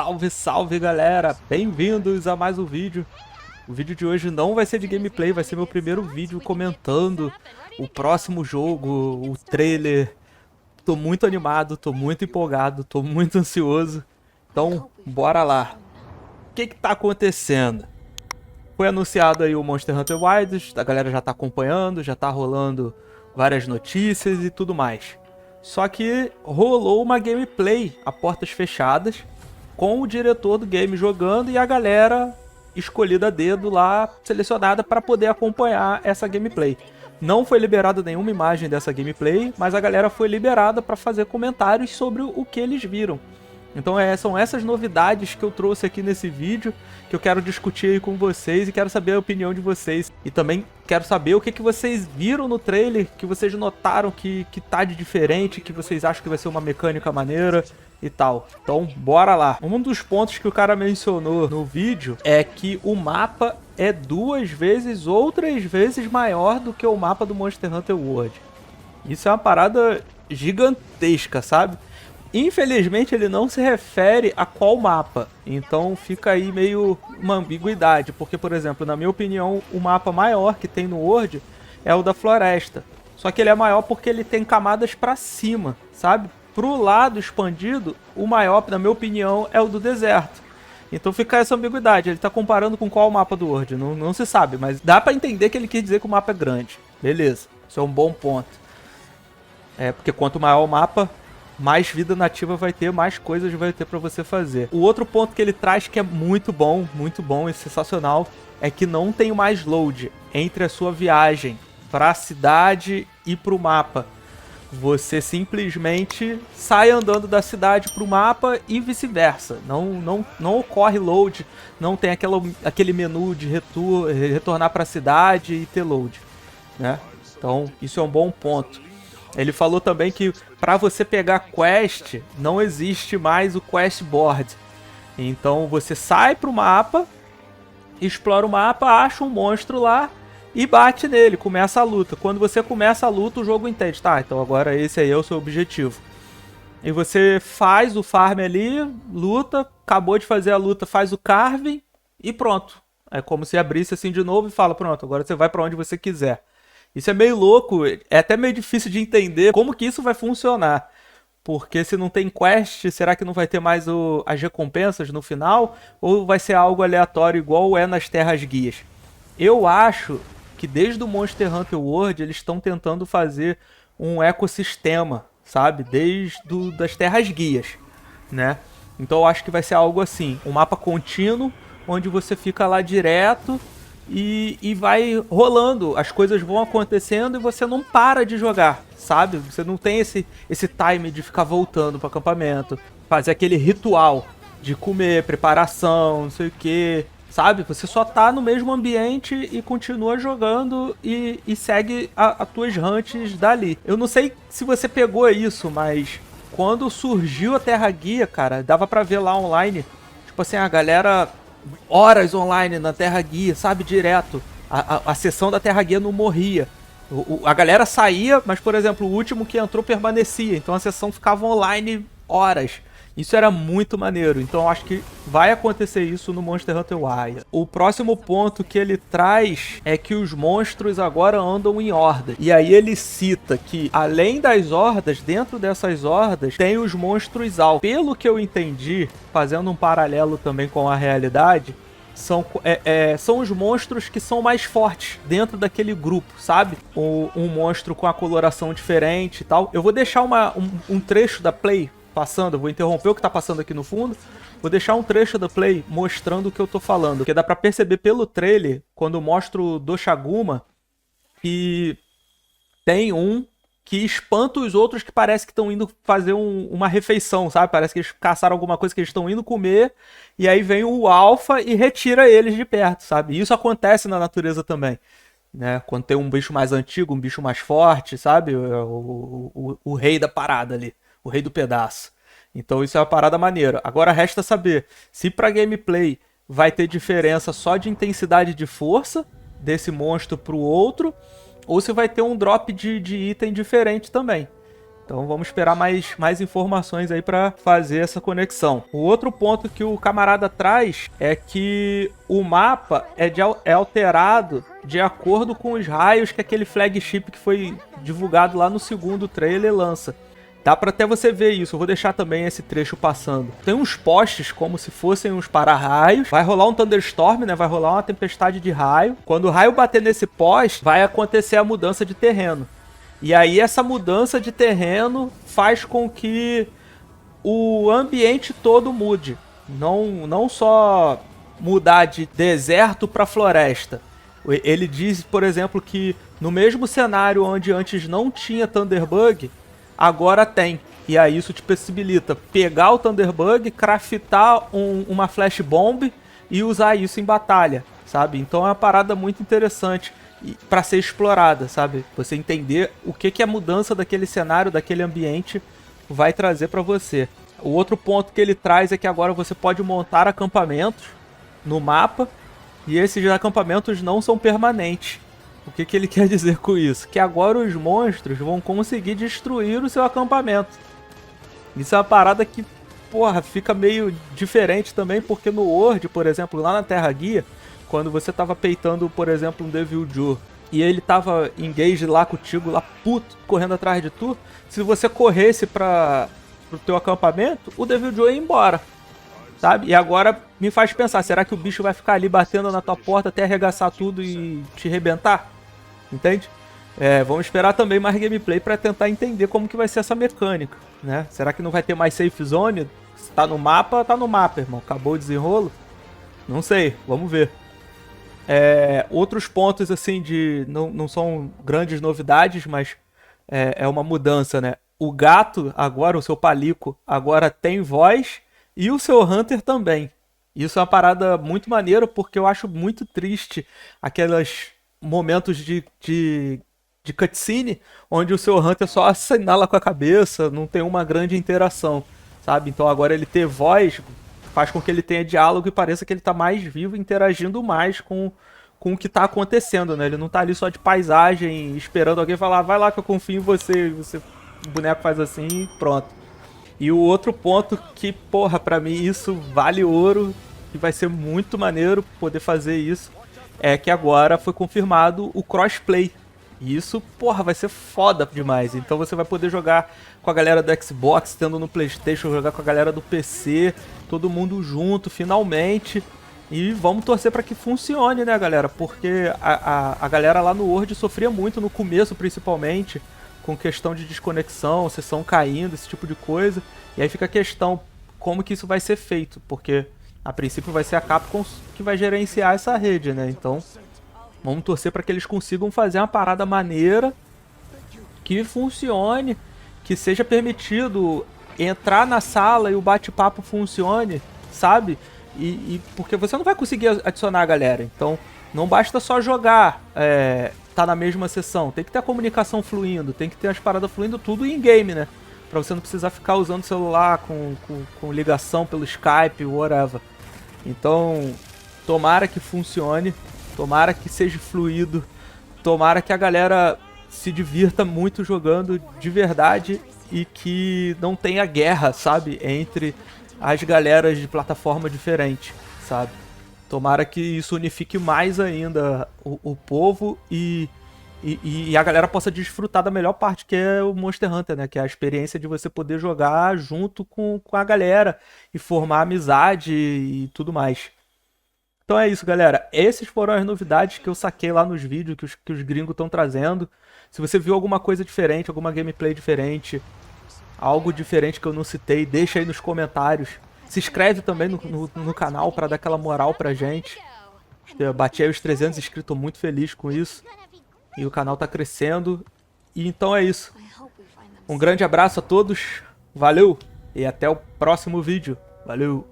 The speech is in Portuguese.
Salve, salve galera! Bem-vindos a mais um vídeo. O vídeo de hoje não vai ser de gameplay, vai ser meu primeiro vídeo comentando o próximo jogo, o trailer. Tô muito animado, tô muito empolgado, tô muito ansioso. Então, bora lá. O que tá acontecendo? Foi anunciado aí o Monster Hunter Wilds, a galera já tá acompanhando, já tá rolando várias notícias e tudo mais. Só que rolou uma gameplay a portas fechadas, com o diretor do game jogando e a galera escolhida a dedo lá, selecionada para poder acompanhar essa gameplay. Não foi liberada nenhuma imagem dessa gameplay, mas a galera foi liberada para fazer comentários sobre o que eles viram. Então são essas novidades que eu trouxe aqui nesse vídeo, que eu quero discutir aí com vocês e quero saber a opinião de vocês. E também quero saber o que vocês viram no trailer, que vocês notaram que tá de diferente, que vocês acham que vai ser uma mecânica maneira e tal. Então, bora lá. Um dos pontos que o cara mencionou no vídeo é que o mapa é 2 vezes ou 3 vezes maior do que o mapa do Monster Hunter World. Isso é uma parada gigantesca, sabe? Infelizmente ele não se refere a qual mapa, então fica aí meio uma ambiguidade, porque, por exemplo, na minha opinião, o mapa maior que tem no World é o da floresta. Só que ele é maior porque ele tem camadas pra cima, sabe? Pro lado expandido, o maior, na minha opinião, é o do deserto. Então fica essa ambiguidade, ele tá comparando com qual mapa do World, não se sabe, mas dá pra entender que ele quis dizer que o mapa é grande. Beleza, isso é um bom ponto. Porque quanto maior o mapa, mais vida nativa vai ter, mais coisas vai ter pra você fazer. O outro ponto que ele traz que é muito bom e sensacional é que não tem mais load entre a sua viagem pra cidade e pro mapa. Você simplesmente sai andando da cidade pro mapa e vice-versa. Não ocorre load, não tem aquele menu de retornar pra cidade e ter load, né? Então isso é um bom ponto. Ele falou também que para você pegar quest, não existe mais o quest board. Então você sai pro mapa, explora o mapa, acha um monstro lá e bate nele, começa a luta. Quando você começa a luta, o jogo entende. Tá, então agora esse aí é o seu objetivo. E você faz o farm ali, luta, acabou de fazer a luta, faz o carving e pronto. É como se abrisse assim de novo e fala, pronto, agora você vai para onde você quiser. Isso é meio louco, é até meio difícil de entender como que isso vai funcionar. Porque se não tem quest, será que não vai ter mais as recompensas no final? Ou vai ser algo aleatório igual é nas Terras Guias? Eu acho que desde o Monster Hunter World eles estão tentando fazer um ecossistema, sabe? Desde das Terras Guias, né? Então eu acho que vai ser algo assim, um mapa contínuo, onde você fica lá direto e vai rolando, as coisas vão acontecendo e você não para de jogar, sabe? Você não tem esse time de ficar voltando para o acampamento, fazer aquele ritual de comer, preparação, não sei o que, sabe? Você só tá no mesmo ambiente e continua jogando e segue as tuas hunts dali. Eu não sei se você pegou isso, mas quando surgiu a Terra Guia, cara, dava pra ver lá online, tipo assim, a galera horas online na Terra Guia, sabe, direto. A sessão da Terra Guia não morria. A galera saía, mas, por exemplo, o último que entrou permanecia. Então a sessão ficava online horas. Isso era muito maneiro. Então eu acho que vai acontecer isso no Monster Hunter Wilds. O próximo ponto que ele traz é que os monstros agora andam em hordas. E aí ele cita que, além das hordas, dentro dessas hordas, tem os monstros altos. Pelo que eu entendi, fazendo um paralelo também com a realidade, são os monstros que são mais fortes dentro daquele grupo, sabe? Um monstro com a coloração diferente e tal. Eu vou deixar um trecho da play passando, eu vou interromper o que tá passando aqui no fundo, vou deixar um trecho da play mostrando o que eu tô falando, porque dá pra perceber pelo trailer, quando mostra o Doshaguma, que tem um que espanta os outros que parece que estão indo fazer uma refeição, sabe? Parece que eles caçaram alguma coisa que eles estão indo comer, e aí vem o alfa e retira eles de perto, sabe? E isso acontece na natureza também, né? Quando tem um bicho mais antigo, um bicho mais forte, sabe? O rei da parada ali. O rei do pedaço. Então isso é uma parada maneira. Agora resta saber se pra gameplay vai ter diferença só de intensidade de força desse monstro pro outro, ou se vai ter um drop de item diferente também. Então vamos esperar mais informações aí para fazer essa conexão. O outro ponto que o camarada traz é que o mapa é alterado de acordo com os raios que aquele flagship que foi divulgado lá no segundo trailer lança. Dá pra até você ver isso, eu vou deixar também esse trecho passando. Tem uns postes como se fossem uns para-raios. Vai rolar um thunderstorm, né? Vai rolar uma tempestade de raio. Quando o raio bater nesse poste, vai acontecer a mudança de terreno. E aí essa mudança de terreno faz com que o ambiente todo mude. Não só mudar de deserto para floresta. Ele diz, por exemplo, que no mesmo cenário onde antes não tinha Thunderbug, agora tem. E aí isso te possibilita pegar o Thunderbug, craftar uma Flash Bomb e usar isso em batalha, sabe? Então é uma parada muito interessante para ser explorada, sabe? Você entender o que a mudança daquele cenário, daquele ambiente vai trazer para você. O outro ponto que ele traz é que agora você pode montar acampamentos no mapa e esses acampamentos não são permanentes. O que ele quer dizer com isso? Que agora os monstros vão conseguir destruir o seu acampamento. Isso é uma parada que, porra, fica meio diferente também, porque no World, por exemplo, lá na Terra Guia, quando você tava peitando, por exemplo, um Devil Joe, e ele tava engaged lá contigo, lá puto, correndo atrás de tu, se você corresse pro teu acampamento, o Devil Joe ia embora, sabe? E agora me faz pensar, será que o bicho vai ficar ali batendo na tua porta até arregaçar tudo e te arrebentar? Entende? Vamos esperar também mais gameplay para tentar entender como que vai ser essa mecânica, né? Será que não vai ter mais safe zone? Se tá no mapa, irmão. Acabou o desenrolo? Não sei, vamos ver. Outros pontos, assim, não são grandes novidades, mas é uma mudança, né? O gato, agora, o seu palico, agora tem voz e o seu Hunter também. Isso é uma parada muito maneira, porque eu acho muito triste aqueles momentos de cutscene onde o seu Hunter só assinala com a cabeça, não tem uma grande interação, sabe? Então agora ele ter voz faz com que ele tenha diálogo e pareça que ele tá mais vivo, interagindo mais com o que tá acontecendo, né? Ele não tá ali só de paisagem, esperando alguém falar, vai lá que eu confio em você, o boneco faz assim e pronto. E o outro ponto que, porra, pra mim isso vale ouro, e vai ser muito maneiro poder fazer isso, é que agora foi confirmado o crossplay. E isso, porra, vai ser foda demais. Então você vai poder jogar com a galera do Xbox, tendo no PlayStation, jogar com a galera do PC, todo mundo junto, finalmente. E vamos torcer para que funcione, né, galera? Porque a galera lá no World sofria muito, no começo principalmente, com questão de desconexão, sessão caindo, esse tipo de coisa. E aí fica a questão, como que isso vai ser feito? Porque a princípio vai ser a Capcom que vai gerenciar essa rede, né? Então vamos torcer para que eles consigam fazer uma parada maneira, que funcione, que seja permitido entrar na sala e o bate-papo funcione, sabe? Porque você não vai conseguir adicionar a galera, então não basta só jogar, tá na mesma sessão, tem que ter a comunicação fluindo, tem que ter as paradas fluindo tudo em game, né? Pra você não precisar ficar usando o celular com ligação pelo Skype, whatever. Então, tomara que funcione, tomara que seja fluido, tomara que a galera se divirta muito jogando de verdade e que não tenha guerra, sabe, entre as galeras de plataforma diferente, sabe? Tomara que isso unifique mais ainda o povo e a galera possa desfrutar da melhor parte, que é o Monster Hunter, né? Que é a experiência de você poder jogar junto com a galera e formar amizade e tudo mais. Então é isso, galera. Essas foram as novidades que eu saquei lá nos vídeos que os gringos estão trazendo. Se você viu alguma coisa diferente, alguma gameplay diferente, algo diferente que eu não citei, deixa aí nos comentários. Se inscreve também no canal para dar aquela moral pra gente. Eu bati aí os 300 inscritos, tô muito feliz com isso. E o canal tá crescendo. E então é isso. Um grande abraço a todos. Valeu. E até o próximo vídeo. Valeu.